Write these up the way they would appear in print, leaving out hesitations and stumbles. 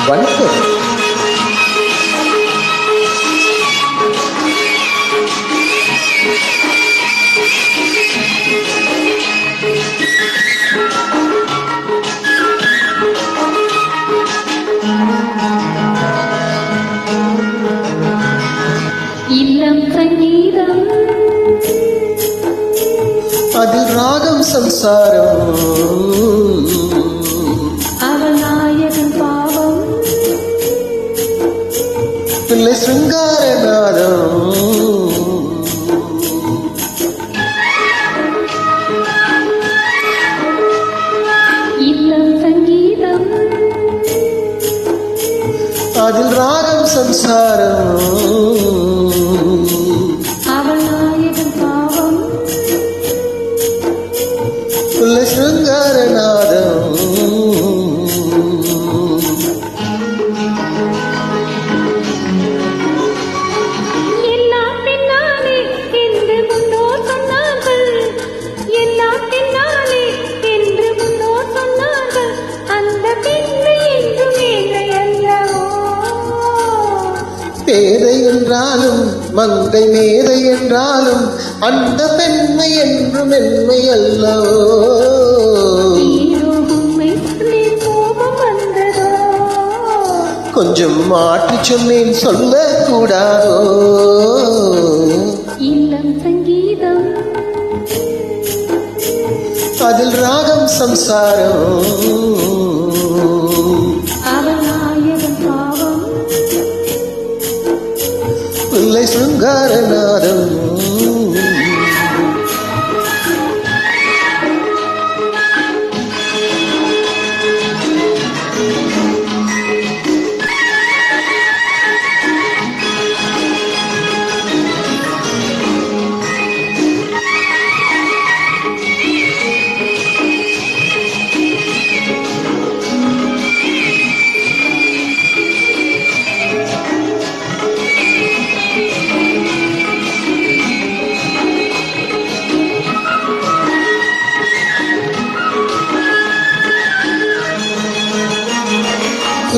வணக்கம். இல்லம் சங்கீதம் அதில் ராகம் சம்சாரம், அவள் நாயகன் பாவம் பிள்ளை சிருங்காரநாதம். இல்லம் சங்கீதம் அதில் ராகம் சம்சாரம், அவள் நாயகன் பாவம் பிள்ளை சிருங்காரநாதம். எல்லாம் பின்னாலே என்று முன்னோர் சொன்னார்கள், எல்லாம் பின்னாலே என்று முன்னோர் சொன்னார்கள். அந்த பெண்மை என்றும் ஏழை அல்லவோ, பேதை என்றாலும் மங்கை மேதை என்றாலும் அந்த பெண்மை என்றும் மென்மை அல்லவோ. நீரோகும்மை நீ கோபம் வந்ததோ, கொஞ்சம் மாற்றி சொன்னேன் சொல்லக்கூடாதோ. இல்லம் சங்கீதம் அதில் ராகம் சம்சாரம், அவள் நாயகன் பாவம் பிள்ளை சிருங்காரநாதம்.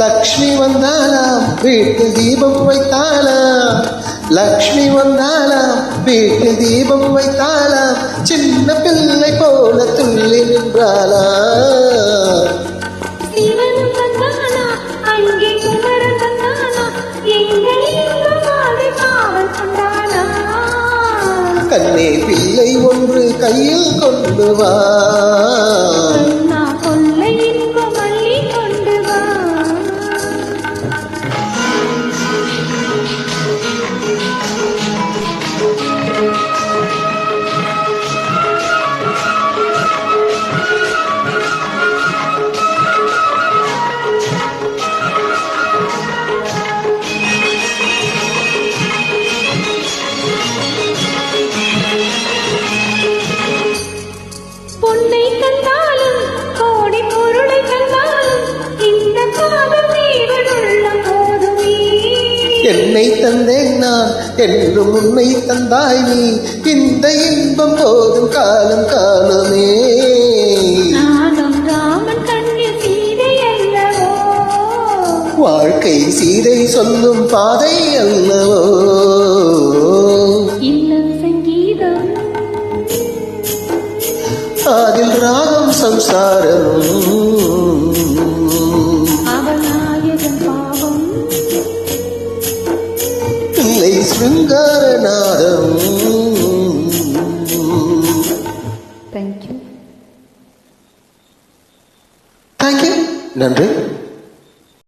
லக்ஷ்மி வந்தாலாம் வீட்டு தீபம் வைத்தாலாம், லக்ஷ்மி வந்தாலாம் வீட்டு தீபம் வைத்தாலாம், சின்ன பிள்ளை போல துள்ளி நின்றாலாம். சிவன் தந்தானா அங்கே குமரன் தந்தானா, எங்கள் இன்பமாலை காவல் கொண்டானா. கண்ணே பிள்ளை ஒன்று கையில் கொண்டு வா, கண்ணா கொள்ளை இன்பம் அள்ளி கொண்டு வா. பொன்னை தந்தாலும் கோடி பொருளை தந்தாலும் இந்த காதல் தேவன் உள்ளம் போதுமே. என்னை தந்தேன் நான் என்றும் உன்னை தந்தாய் நீ, இந்த இன்பம் போதும் காலம் காலமே. நாகம் ராமன் கண்ணில் சீதை அல்லவோ, வாழ்க்கை சீதை சொல்லும் பாதை அல்லவோ. இல்லம் சங்கீதம் அதில் ராகம் சம்சாரம், அவள் நாயகன் பாவம் பிள்ளை சிருங்காரநாதம். தேங்க்யூ. தேங்க்யூ. நன்றி.